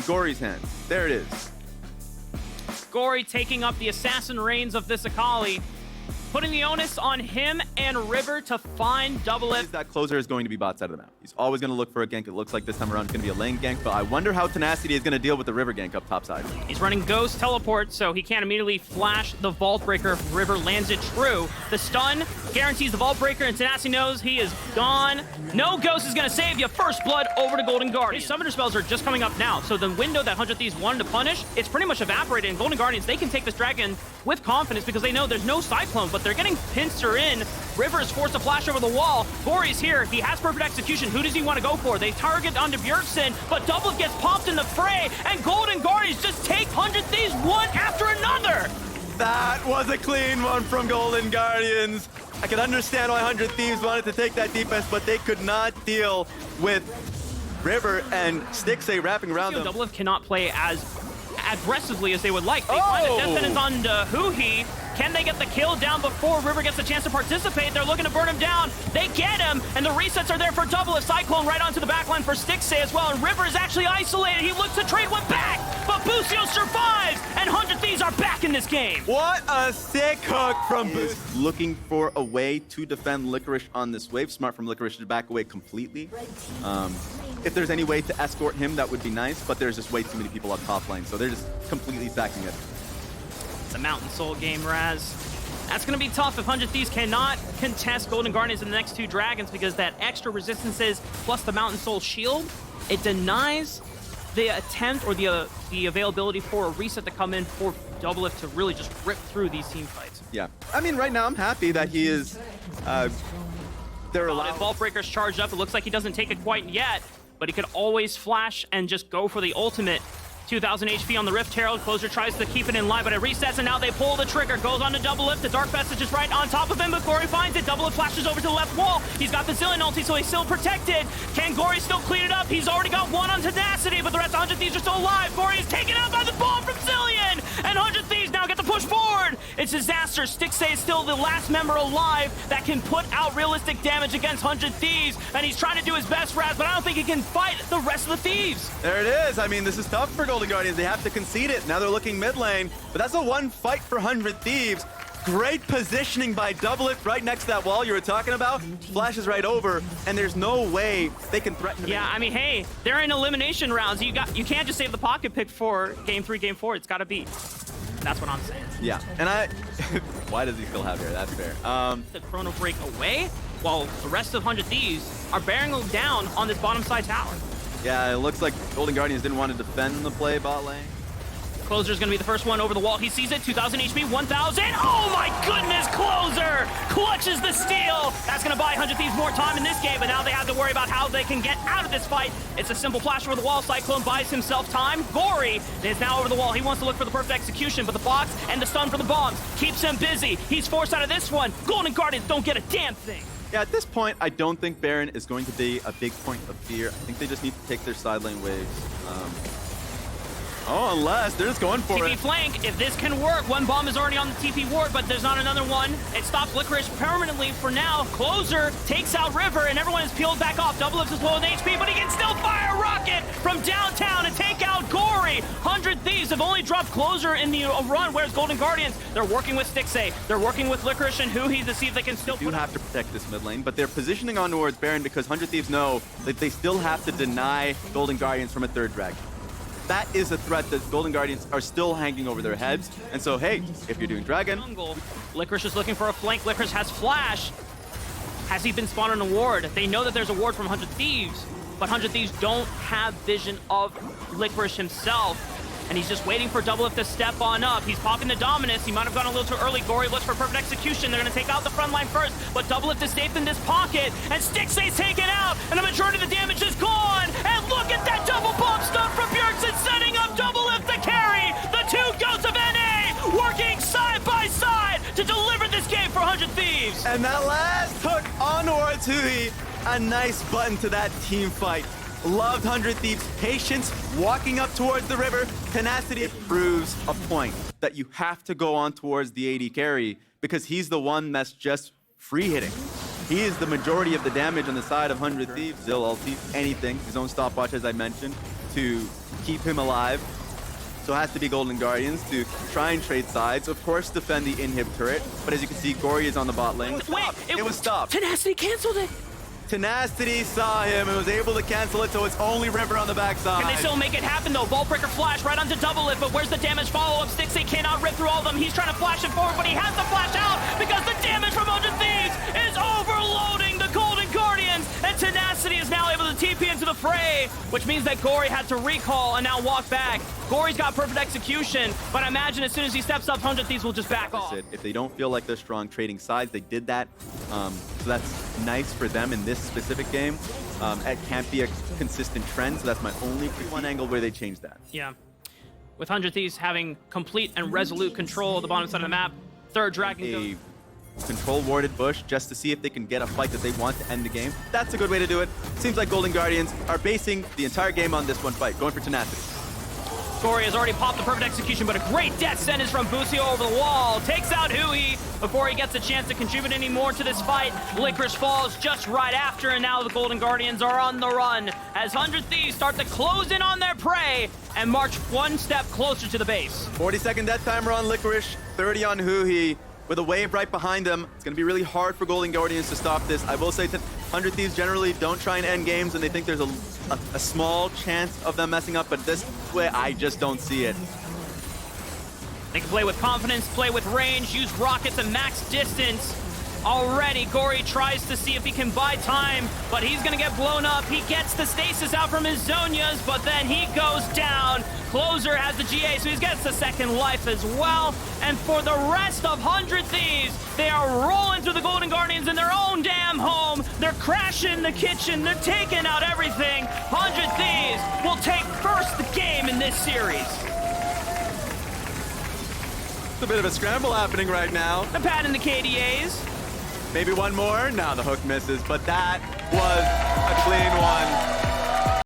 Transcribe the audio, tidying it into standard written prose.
in Gory's hands. There it is. Gory taking up the assassin reins of this Akali, putting the onus on him and River to find Double F. That closer is going to be bot side of the map. He's always going to look for a gank. It looks like this time around it's going to be a lane gank, but I wonder how Tenacity is going to deal with the River gank up top side. He's running Ghost Teleport, so he can't immediately flash the Vault Breaker if River lands it true. The stun guarantees the Vault Breaker, and Tenacity knows he is gone. No Ghost is going to save you. First blood over to Golden Guardians. His Summoner spells are just coming up now, so the window that 100 Thieves wanted to punish, it's pretty much evaporated, and Golden Guardians, they can take this dragon with confidence because they know there's no Cyclone, but they're getting pincer in. River is forced to flash over the wall. Gory's here. He has perfect execution. Who does he want to go for? They target onto Bjergsen, but Double gets popped in the fray, and Golden Guardians just take 100 Thieves one after another. That was a clean one from Golden Guardians. I can understand why 100 Thieves wanted to take that defense, but they could not deal with River and Stixay wrapping around them. Double cannot play as aggressively as they would like. They find a death sentence on Huhi. Can they get the kill down before River gets a chance to participate? They're looking to burn him down. They get him, and the resets are there for Double. A Cyclone right onto the backline for Stixay as well, and River is actually isolated. He looks to trade one back, but Busio survives, and 100 Thieves are back in this game. What a sick hook from Busio. Looking for a way to defend Licorice on this wave. Smart from Licorice to back away completely. If there's any way to escort him, that would be nice, but there's just way too many people up top lane, so they're just completely stacking it. It's a Mountain Soul game, Raz. That's going to be tough if 100 Thieves cannot contest Golden Guardians in the next two Dragons, because that extra resistances plus the Mountain Soul shield, it denies the attempt or the availability for a reset to come in for Double to really just rip through these team fights. Yeah. I mean, right now I'm happy that he is... they're allowed... Vault Breaker's charged up. It looks like he doesn't take it quite yet, but he could always flash and just go for the ultimate. 2,000 HP on the Rift Herald. Closer tries to keep it in line, but it resets, and now they pull the trigger. Goes on to Double Lift. The Dark Vestige is right on top of him, but Gory finds it. Double Lift flashes over to the left wall. He's got the Zillion ulti, so he's still protected. Can Gory still clean it up? He's already got one on Tenacity, but the rest of 100 Thieves are still alive. Gory is taken out by the bomb from Zillion, and 100 Thieves now get the push forward. It's disaster. Stixay is still the last member alive that can put out realistic damage against 100 Thieves, and he's trying to do his best, Raz, but I don't think he can fight the rest of the Thieves. There it is. I mean, this is tough for Golden Guardians. They have to concede it. Now they're looking mid lane, but that's a one fight for 100 Thieves. Great positioning by Double It right next to that wall you were talking about. Flashes right over, and there's no way they can threaten him. Yeah, I mean, hey, they're in elimination rounds. You can't just save the pocket pick for game 3, game 4. It's got to be. That's what I'm saying. Yeah, and why does he still have hair? That's fair. The Chrono Break away, while the rest of 100 Thieves are bearing down on this bottom side tower. Yeah, it looks like Golden Guardians didn't want to defend the play bot lane. Closer's gonna be the first one over the wall. He sees it, 2,000 HP, 1,000. Oh my goodness, Closer clutches the steal. That's gonna buy 100 Thieves more time in this game, but now they have to worry about how they can get out of this fight. It's a simple flash over the wall. Cyclone buys himself time. Gory is now over the wall. He wants to look for the perfect execution, but the box and the stun for the bombs keeps him busy. He's forced out of this one. Golden Guardians don't get a damn thing. Yeah, at this point, I don't think Baron is going to be a big point of fear. I think they just need to take their side lane waves. Oh, unless they're just going for TP it. flank, if this can work. One bomb is already on the TP ward, but there's not another one. It stops Licorice permanently for now. Closer takes out River, and everyone is peeled back off. Double Lift is low in HP, but he can still fire a rocket from downtown and take out Gory. 100 Thieves have only dropped Closer in the run, whereas Golden Guardians, they're working with Stixay. They're working with Licorice and Huhi to see if they can still do have to protect this mid lane, but they're positioning on towards Baron because 100 Thieves know that they still have to deny Golden Guardians from a third dragon. That is a threat that Golden Guardians are still hanging over their heads. And so, hey, if you're doing Dragon... Licorice is looking for a flank. Licorice has Flash. Has he been spawned on a ward? They know that there's a ward from 100 Thieves, but 100 Thieves don't have vision of Licorice himself. And he's just waiting for Double Lift to step on up. He's popping the Dominus. He might have gone a little too early. Gory looks for perfect execution. They're going to take out the front line first, but Double Lift is safe in this pocket, and Stixay's taken out, and the majority of the damage is gone. And look at that double bomb stun from Bjergsen, setting up Double Lift to carry. The two Ghosts of NA working side by side to deliver this game for 100 Thieves. And that last hook onwards Huhi, a nice button to that team fight. Loved 100 Thieves' patience walking up towards the river. Tenacity proves a point that you have to go on towards the AD carry because he's the one that's just free hitting. He is the majority of the damage on the side of 100 Thieves. Zill ulti, anything. His own stopwatch, as I mentioned. to keep him alive. So it has to be Golden Guardians to try and trade sides. Of course, defend the inhib turret. But as you can see, Gory is on the bot lane. Wait, it was stopped. Tenacity canceled it. Tenacity saw him and was able to cancel it, so it's only River on the backside. Can they still make it happen, though? Vaultbreaker flash right onto double it, but where's the damage follow-up? Stixxay cannot rip through all of them. He's trying to flash it forward, but he has to flash out because the damage from 100 Thieves is overloading the Golden Guardians, and Tenacity is now able to TP into the fray, which means that Gory had to recall and now walk back. Gory's got perfect execution, but I imagine as soon as he steps up, 100 Thieves will just back off. If they don't feel like they're strong trading sides, they did that. So that's nice for them in this specific game. It can't be a consistent trend, so that's my only one angle where they changed that. Yeah. With 100 Thieves having complete and resolute control of the bottom side of the map, third dragon goes. Control warded bush just to see if they can get a fight that they want to end the game. That's a good way to do it. Seems like Golden Guardians are basing the entire game on this one fight, going for Tenacity. Gory has already popped the perfect execution, but a great death sentence from Busio over the wall. Takes out Hui before he gets a chance to contribute any more to this fight. Licorice falls just right after, and now the Golden Guardians are on the run as 100 Thieves start to close in on their prey and march one step closer to the base. 40-second death timer on Licorice, 30 on Hui. With a wave right behind them, it's going to be really hard for Golden Guardians to stop this. I will say that 100 Thieves generally don't try and end games, and they think there's a small chance of them messing up, but this way, I just don't see it. They can play with confidence, play with range, use rockets and max distance. Already, Gory tries to see if he can buy time, but he's going to get blown up. He gets the stasis out from his Zonias, but then he goes down. Closer has the GA, so he gets the second life as well. And for the rest of 100 Thieves, they are rolling through the Golden Guardians in their own damn home. They're crashing the kitchen. They're taking out everything. 100 Thieves will take first the game in this series. It's a bit of a scramble happening right now. The pad in the KDAs. Maybe one more. Now the hook misses, but that was a clean one.